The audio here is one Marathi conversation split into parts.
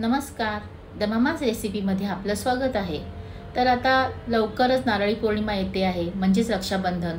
नमस्कार, द ममाज रेसिपीमध्ये आपलं स्वागत आहे। तर आता लवकरच नारळी पौर्णिमा येते आहे, म्हणजेच रक्षाबंधन।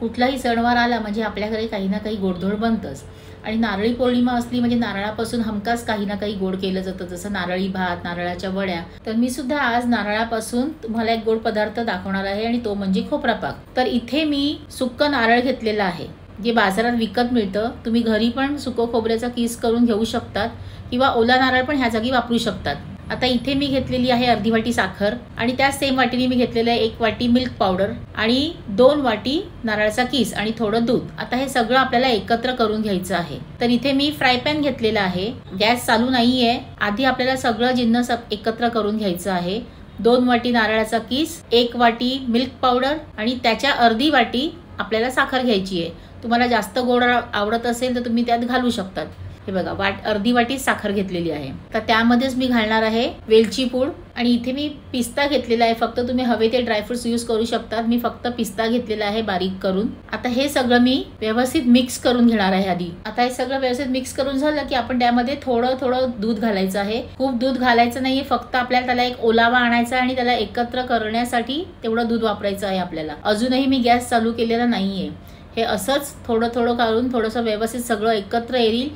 कुठलाही सणवार आला म्हणजे आपल्याकडे काही ना काही गोडधोड बनतंच आणि नारळी पौर्णिमा असली म्हणजे नारळापासून हमखास काही ना काही गोड केलं जातं, जसं नारळी भात, नारळाच्या वड्या। तर मी सुद्धा आज नारळापासून तुम्हाला एक गोड पदार्थ दाखवणार आहे आणि तो म्हणजे खोबरा पाक। तर इथे मी सुक्क नारळ घेतलेला आहे, जे बाजारात विकत मिळतं। तुम्ही घरी पण सुको खोबऱ्याचा किस करून घेऊ शकतात किंवा ओला नारळ पण ह्या जागी वापरू शकतात। आता इथे मी घेतलेली आहे अर्धी वाटी साखर आणि त्या सेम वाटीने मी घेतलेलं आहे 1 वाटी मिल्क पावडर आणि 2 वाटी नारळाचा किस आणि थोडं दूध। आता हे सगळं आपल्याला एकत्र करून घ्यायचं आहे। तर इथे मी फ्राय पॅन घेतलेला आहे, गॅस चालू नाहीये। आधी आपल्याला सगळं जिन्नस एकत्र करून घ्यायचं आहे। 2 वाटी नारळाचा किस, 1 वाटी मिल्क पावडर आणि त्याच्या अर्धी वाटी आपल्याला साखर घ्यायची आहे। तुम्हाला जास्त गोड आवडत असेल तर तुम्ही त्यात घालू शकतात। हे बघा, अर्धी वाटी साखर घेतलेली आहे। तर त्यामध्येच मी घालणार आहे वेलची पूड आणि इथे मी पिस्ता घेतलेला आहे। फक्त तुम्ही हवे ते ड्रायफ्रुट्स यूज करू शकतात, मी फक्त पिस्ता घेतलेला आहे बारीक करून। आता हे सगळं मी व्यवस्थित मिक्स करून घेणार आहे आधी। आता हे सगळं व्यवस्थित मिक्स करून झालं की आपण त्यामध्ये थोडं थोडं दूध घालायचं आहे। खूप दूध घालायचं नाहीये, फक्त आपल्याला त्याला एक ओलावा आणायचा आणि त्याला एकत्र करण्यासाठी तेवढं दूध वापरायचं आहे आपल्याला। अजूनही मी गॅस चालू केलेला नाहीये। हे असंच थोडं थोडं काढून थोडंसं व्यवस्थित सगळं एकत्र येईल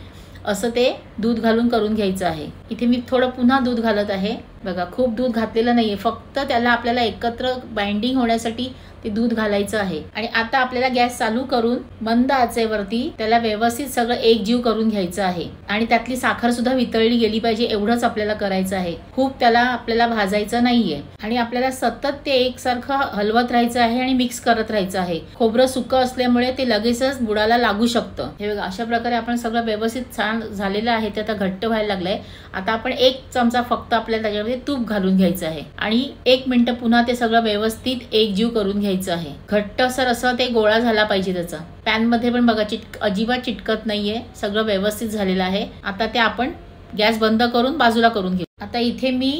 असं ते दूध घालून करून घ्यायचं आहे। इथे मी थोडं पुन्हा दूध घालत आहे। बघा, खूप दूध घातलेलं नाहीये, फक्त त्याला आपल्याला एकत्र बाइंडिंग होण्यासाठी ते दूध घालायचं आहे। आणि आता आपल्याला गॅस चालू करून मंद आचेवरती त्याला व्यवस्थित सगळं एकजीव करून घ्यायचं आहे आणि त्यातली साखर सुद्धा वितळली गेली पाहिजे, एवढंच आपल्याला करायचं आहे। खूप त्याला आपल्याला भाजायचं नाहीये आणि आपल्याला सतत ते एकसारखं हलवत राहायचं आहे आणि मिक्स करत राहायचं आहे। खोबरं सुकं असल्यामुळे ते लगेचच बुडाला लागू शकतं। हे बघा, अशा प्रकारे आपण सगळं व्यवस्थित छान झालेलं आहे। ते आता घट्ट व्हायला लागलंय। आता आपण 1 चमचा फक्त आपल्याला त्याच्यामध्ये तूप घालून घ्यायचं आहे आणि 1 मिनिट पुन्हा ते सगळं व्यवस्थित एकजीव करून घ्यायचं आहे। घट्टसर असं ते गोळा झाला पाहिजे त्याचा। पॅन मध्ये पण बघा, अजिबात चिटकत नाहीये, सगळं व्यवस्थित झालेलं आहे। आता ते आपण गॅस बंद करून बाजूला करून घेऊ। आता इथे मी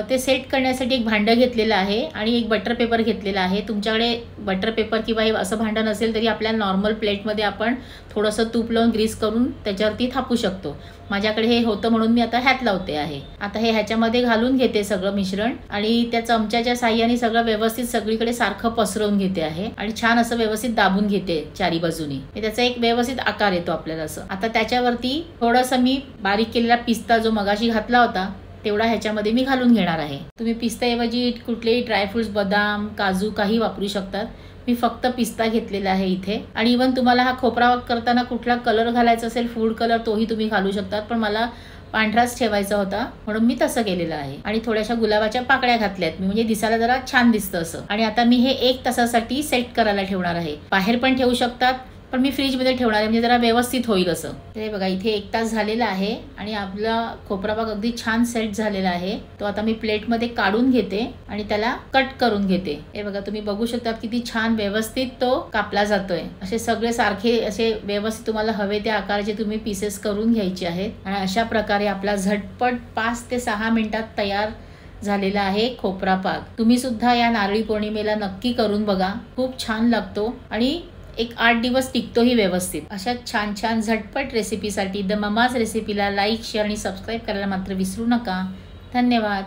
ते सेट करण्यासाठी एक भांडं घेतलेलं आहे आणि एक बटर पेपर घेतलेला आहे। तुमच्याकडे बटर पेपर किंवा हे असं भांडं नसेल तरी आपल्याला नॉर्मल प्लेटमध्ये आपण थोडंसं तूप लावून ग्रीस करून त्याच्यावरती थापू शकतो। माझ्याकडे हे होतं म्हणून मी आता ह्यात लावते आहे। आता हे ह्याच्यामध्ये घालून घेते सगळं मिश्रण आणि त्या चमच्याच्या साह्याने सगळं व्यवस्थित सगळीकडे सारखं पसरवून घेते आहे आणि छान असं व्यवस्थित दाबून घेते चारी बाजूनी। त्याचा एक व्यवस्थित आकार येतो आपल्याला असं। आता त्याच्यावरती थोडंसं मी बारीक केलेला पिस्ता जो मगाशी घातला होता तेवढा ह्याच्यामध्ये मी घालून घेणार आहे। तुम्ही पिस्त्याऐवजी कुठलेही ड्रायफ्रुट्स, बदाम, काजू काही वापरू शकतात। मी फक्त पिस्ता घेतलेला आहे इथे। आणि इव्हन तुम्हाला हा खोबरा करताना कुठला कलर घालायचा असेल, फूड कलर, तोही तुम्ही घालू शकतात, पण मला पांढराच ठेवायचा होता म्हणून मी तसं केलेलं आहे। आणि थोड्याशा गुलाबाच्या पाकळ्या घातल्यात मी, म्हणजे दिसायला जरा छान दिसतं असं। आणि आता मी हे 1 तासासाठी सेट करायला ठेवणार आहे। बाहेर पण ठेवू शकतात, पण मी फ्रीज मध्ये ठेवणार आहे म्हणजे जरा व्यवस्थित होईल असं। हे बघा, इथे 1 तास झालेला आहे आणि आपला खोबरा पाक अगदी छान सेट झालेला आहे। तो आता मी प्लेट मध्ये काढून घेते आणि त्याला कट करून घेते। हे बघा, तुम्ही बघू शकता किती छान व्यवस्थित तो कापला जातोय। असे सगळे सारखे असे व्यवस्थित तुम्हाला हवे त्या आकाराचे तुम्ही पीसेस करून घ्यायचे आहेत आणि अशा प्रकारे आपला झटपट 5 ते 6 मिनिटात तयार झालेला आहे खोबरा पाक। तुम्ही सुद्धा या नारळी पौर्णिमेला नक्की करून बघा, खूप छान लागतो आणि एक 8 दिवस टिकतोही व्यवस्थित। अशा छान छान झटपट रेसिपीसाठी द ममाज रेसिपीला लाईक, शेअर आणि सबस्क्राईब करायला मात्र विसरू नका। धन्यवाद।